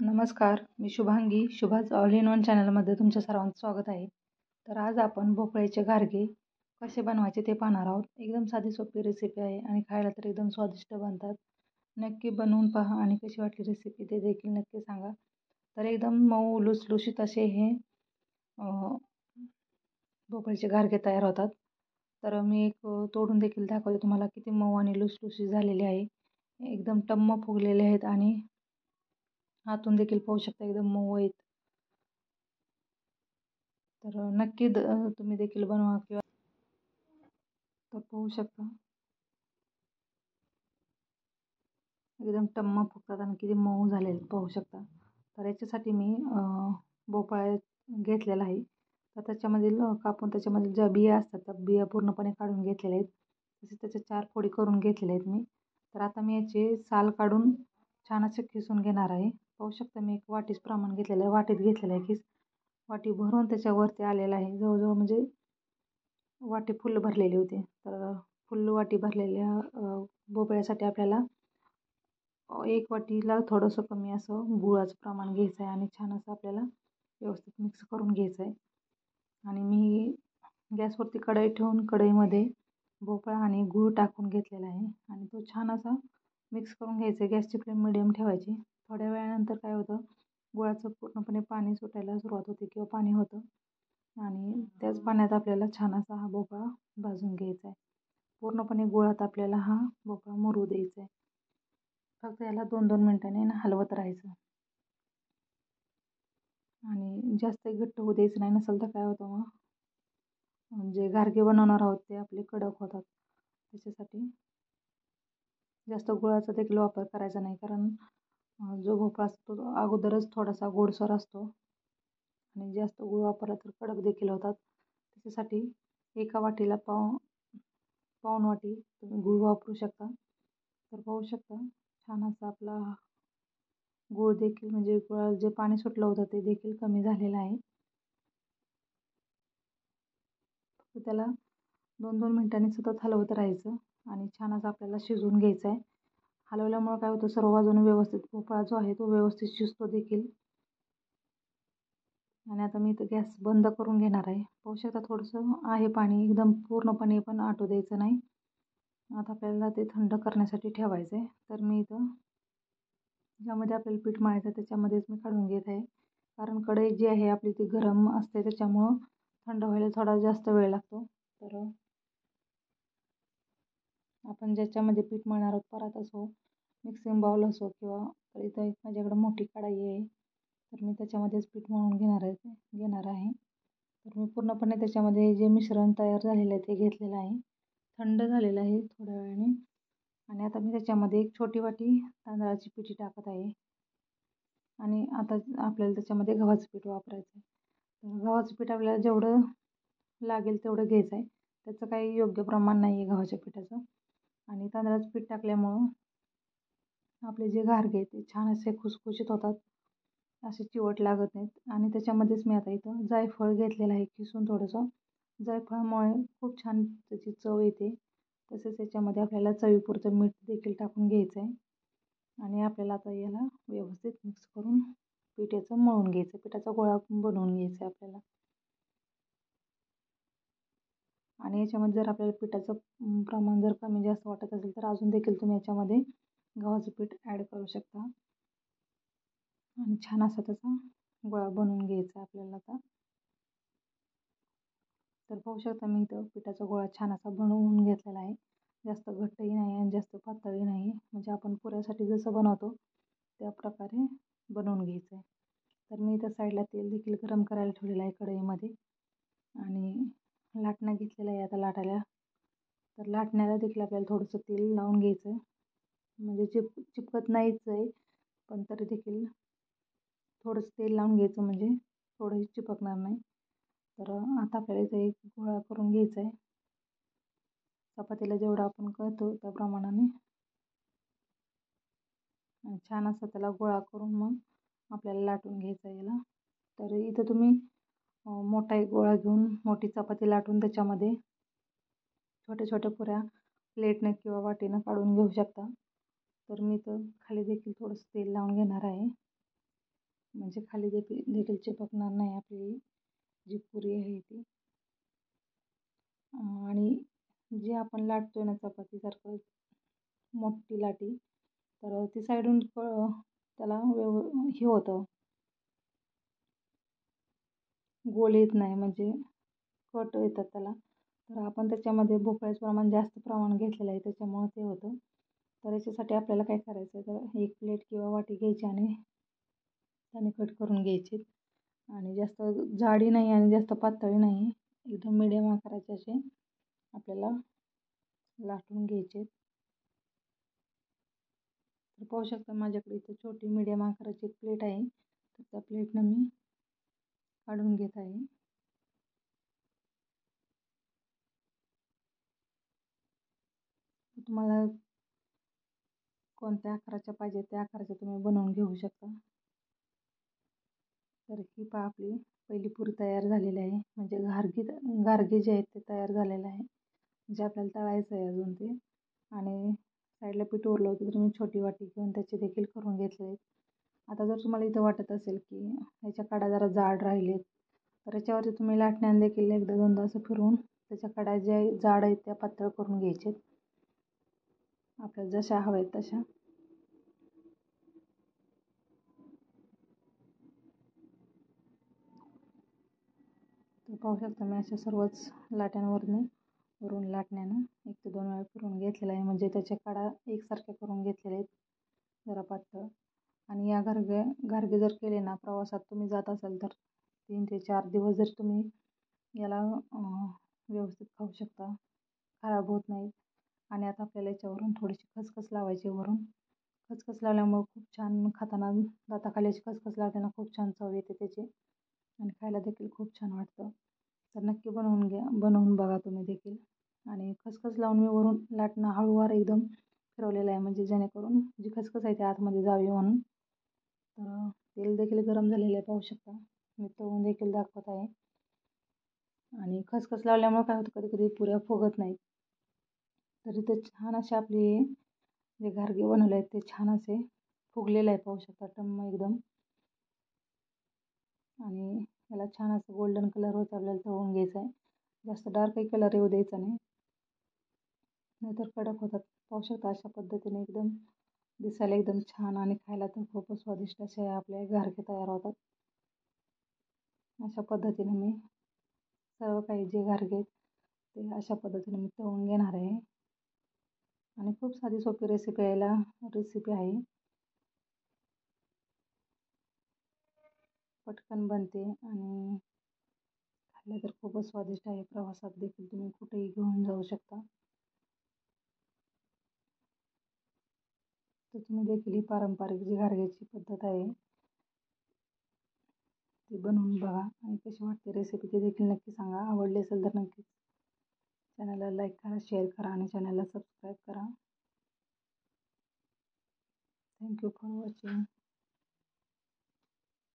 नमस्कार, मी Shubhangi. शुभाच all in one चॅनलमध्ये तुमच्या सर्वांचं स्वागत आहे. तर आज आपण भोपळ्याचे घारगे कसे बनवायचे ते पाहणार आहोत. एकदम साधी सोपी रेसिपी आहे आणि खायला तर एकदम स्वादिष्ट बनतात. नक्की बनवून पहा आणि कशी वाटली रेसिपी ते देखील नक्की सांगा. तर एकदम मऊ लुसलुशीत असे हे भोपळ्याचे घारगे तयार होतात. तर मी एक तोडून देखील दाखवते तुम्हाला किती मऊ आणि लुसलुशीत झालेले आहे. एकदम टम्म फुगलेले आहेत आणि आतून देखील पाहू शकता एकदम मऊ आहेत. तर नक्की तुम्ही देखील बनवा किंवा तर पाहू शकता एकदम टम्म फुगतात आणि किती मऊ झालेले पाहू शकता. तर याच्यासाठी मी भोपळा घेतलेला आहे. तर त्याच्यामधील कापून त्याच्यामधील ज्या बिया असतात त्या बिया पूर्णपणे काढून घेतलेल्या आहेत. तसेच त्याच्या 4 फोडी करून घेतलेल्या आहेत मी. तर आता मी याचे साल काढून छान असे खिसून घेणार आहे. पाहू शकता मी एक वाटीच प्रमाण घेतलेलं आहे, वाटीत घेतलेलं आहे खीस. वाटी भरून त्याच्यावरती आलेलं आहे. जवळजवळ म्हणजे वाटी फुल भरलेली होती. तर फुल वाटी भरलेल्या भोपळ्यासाठी आपल्याला 1 वाटीला थोडंसं कमी असं गुळाचं प्रमाण घ्यायचं आहे आणि छान असं आपल्याला व्यवस्थित मिक्स करून घ्यायचं आहे. आणि मी गॅसवरती कढई ठेवून कढईमध्ये भोपळा आणि गूळ टाकून घेतलेला आहे आणि तो छान असा मिक्स करून घ्यायचा आहे. गॅसची फ्लेम मिडियम ठेवायची. थोड्या वेळानंतर काय होतं, गुळाचं पूर्णपणे पाणी सुटायला सुरुवात होते किंवा पाणी होतं आणि त्याच पाण्यात आपल्याला छान असा हा भोपळा भाजून घ्यायचा आहे. पूर्णपणे गुळात आपल्याला हा भोपळा मुरू द्यायचा आहे. फक्त याला 2-2 मिनिटांनी हलवत राहायचं आणि जास्त घट्ट होऊ द्यायचं नाही. नसेल तर काय होतं मग जे घारगे बनवणार आहोत ते आपले कडक होतात. त्याच्यासाठी जास्त गुळाचा देखील वापर करायचा नाही, कारण जो भोपळा असतो तो अगोदरच थोडासा गोडसर असतो आणि जास्त गूळ वापरला तर कडक देखील होतात. त्याच्यासाठी एका वाटीला पाऊण वाटी तुम्ही गूळ वापरू शकता. तर पाहू शकता छान असा आपला गूळ देखील म्हणजे गुळाला जे पाणी सुटलं होतं ते देखील कमी झालेलं आहे. तर त्याला 2-2 मिनिटांनी सतत हलवत राहायचं आणि छान असं आपल्याला शिजवून घ्यायचं आहे. हलवल्यामुळे काय होतं, सर्व बाजूने व्यवस्थित भोपळा जो आहे तो व्यवस्थित शिजतो देखील. आणि आता मी इथं गॅस बंद करून घेणार आहे. पाहू शकता थोडंसं आहे पाणी, एकदम पूर्णपणे पण आटू द्यायचं नाही. आता आपल्याला ते थंड करण्यासाठी ठेवायचं आहे. तर मी इथं ज्यामध्ये आपल्याला पीठ मळायचं आहे त्याच्यामध्येच मी काढून घेत आहे, कारण कढई जी आहे आपली ती गरम असते त्याच्यामुळं थंड व्हायला थोडा जास्त वेळ लागतो. तर आपण ज्याच्यामध्ये पीठ मळणार आहोत, परात असो, मिक्सिंग बाउल असो किंवा तर इथं एक माझ्याकडे मोठी कढाई आहे. तर मी त्याच्यामध्येच पीठ मळून घेणार आहे. तर मी पूर्णपणे त्याच्यामध्ये जे मिश्रण तयार झालेलं आहे ते घेतलेलं आहे. थंड झालेलं आहे थोड्या वेळाने. आणि आता मी त्याच्यामध्ये एक छोटी वाटी तांदळाची पिठी टाकत आहे आणि आता आपल्याला त्याच्यामध्ये गव्हाचं पीठ वापरायचं आहे. तर गव्हाचं पीठ आपल्याला जेवढं लागेल तेवढं घ्यायचं आहे. त्याचं काही योग्य प्रमाण नाही आहे गव्हाच्या पिठाचं. आणि तांदळाचं पीठ टाकल्यामुळं आपले जे घारगे ते छान असे खुसखुशीत होतात, असे चिवट लागत नाहीत. आणि त्याच्यामध्येच मी आता इथं जायफळ घेतलेलं आहे किसून थोडंसं. जायफळामुळे खूप छान त्याची चव येते. तसेच याच्यामध्ये आपल्याला चवीपुरतं मीठ देखील टाकून घ्यायचं आहे आणि आपल्याला आता याला व्यवस्थित मिक्स करून पीठ याचं मळून घ्यायचं. पिठाचा गोळा बनवून घ्यायचा आहे आपल्याला. आणि याच्यामध्ये जर आपल्याला पिठाचं प्रमाण जर कमी जास्त वाटत असेल तर अजून देखील तुम्ही याच्यामध्ये गव्हाचं पीठ ॲड करू शकता आणि छान असा त्याचा गोळा बनवून घ्यायचा आहे आपल्याला आता. तर पाहू शकता मी इथं पिठाचा गोळा छान असा बनवून घेतलेला आहे. जास्त घट्टही नाही आणि जास्त पातळही नाही, म्हणजे आपण पुऱ्यासाठी जसं बनवतो त्या प्रकारे बनवून घ्यायचं आहे. तर मी इथं साईडला तेल देखील गरम करायला ठेवलेलं आहे कढईमध्ये आणि लाटणं घेतलेलं आहे आता लाटायला. तर लाटण्याला देखील आपल्याला थोडंसं तेल लावून घ्यायचं आहे, म्हणजे चिपकत नाहीच आहे, पण तरी देखील थोडंसं तेल लावून घ्यायचं म्हणजे थोडंही चिपकणार नाही. तर आता आपल्याला इथं एक गोळा करून घ्यायचा आहे. चपातीला जेवढं आपण करतो त्या प्रमाणाने छान असा त्याला गोळा करून मग आपल्याला लाटून घ्यायचा आहे याला. तर इथं तुम्ही मोठा एक गोळा घेऊन मोठी चपाती लाटून त्याच्यामध्ये छोट्या छोट्या पुऱ्या प्लेटनं किंवा वाटीनं काढून घेऊ शकता. तर मी तर खाली देखील थोडंसं तेल लावून घेणार आहे म्हणजे खाली देखील चिपकणार नाही आपली जी पुरी आहे ती. आणि जे आपण लाटतोय ना चपातीसारखं मोठी लाटी, तर ती साईडून त्याला हे होतं, गोल येत नाही, म्हणजे कट येतात त्याला. तर आपण त्याच्यामध्ये भोपळ्याचं प्रमाण जास्त प्रमाण घेतलेलं आहे त्याच्यामुळं ते होतं. तर याच्यासाठी आपल्याला काय करायचं आहे, तर एक प्लेट किंवा वाटी घ्यायची आणि त्याने कट करून घ्यायचे. आणि जास्त जाडी नाही आणि जास्त पातळी नाही, एकदम मिडियम आकाराचे असे आपल्याला लाटून घ्यायचे. तर पाहू शकता माझ्याकडे इथे छोटी मिडियम आकाराची एक प्लेट आहे, तर त्या प्लेटनं मी काढून घेत आहे. तुम्हाला कोणत्या आकाराच्या पाहिजे त्या आकाराच्या तुम्ही बनवून घेऊ शकता. तर ही पहा आपली पहिली पुरी तयार झालेली आहे, म्हणजे गारगे जे आहेत ते तयार झालेलं आहे, जे आपल्याला तळायचं आहे अजून ते. आणि साईडला पीठ उरलं होतं तर मी छोटी वाटी घेऊन त्याचे देखील करून घेतले आहेत. आता जर तुम्हाला इथं वाटत असेल की ह्याच्या कडा जरा जाड राहिलेत, तर याच्यावरती तुम्ही लाटण्याने देखील एकदा दोनदा असं फिरवून त्याच्या कडा ज्या जाड आहेत त्या पातळ करून घ्यायचे, आपल्याला जशा हव्या आहेत तशा. तर पाहू शकता मी अशा सर्वच वरून लाटण्यानं 1 ते 2 वेळा फिरवून घेतलेला आहे, म्हणजे त्याच्या कडा एकसारख्या करून घेतलेले आहेत जरा पातळ. आणि या गारगे जर केले ना, प्रवासात तुम्ही जात असाल तर 3 ते 4 दिवस जर तुम्ही याला व्यवस्थित खाऊ शकता, खराब होत नाहीत. आणि आता आपल्याला याच्यावरून थोडीशी खसखस लावायची वरून. खसखस लावल्यामुळं खूप छान खाताना दाताखाली अशी खसखस लागते ना, खूप छान चव येते त्याची आणि खायला देखील खूप छान वाटतं. तर नक्की बनवून बघा तुम्ही देखील. आणि खसखस लावून मी वरून लाटणं हळूवार एकदम फिरवलेलं आहे, म्हणजे जेणेकरून जी खसखस आहे ती आतमध्ये जावी म्हणून. तर तेल देखील गरम झालेलं आहे, पाहू शकता मी तळून देखील दाखवत आहे. आणि खसखस लावल्यामुळे काय होतं, कधी कधी पुऱ्या फुगत नाहीत. तर इथे छान असे आपले जे घारगे बनवले आहेत ते छान असे फुगलेले आहे, पाहू शकता टम्म एकदम. आणि याला छान असं गोल्डन कलर होतं आपल्याला तळून घ्यायचं आहे, जास्त डार्कही कलर येऊ द्यायचा नाही, नाहीतर कडक होतात. पाहू शकता अशा पद्धतीने एकदम दिसायला एकदम छान आणि खायला तर खूपच स्वादिष्ट असे आपले घारगे तयार होतात. अशा पद्धतीने मी सर्व काही जे घारगे आहेत ते अशा पद्धतीने मी तळून घेणार आहे. आणि खूप साधी सोपी रेसिपी आहे, पटकन बनते आणि खायला तर खूपच स्वादिष्ट आहे. प्रवासात देखील तुम्ही कुठेही घेऊन जाऊ शकता. तर तुम्ही देखील ही पारंपरिक जी घारग्याची पद्धत आहे ती बनवून बघा आणि कशी वाटते रेसिपी ते देखील नक्की सांगा. आवडली असेल तर नक्कीच चॅनलला लाईक करा, शेअर करा आणि चॅनलला सबस्क्राईब करा. Thank you for watching.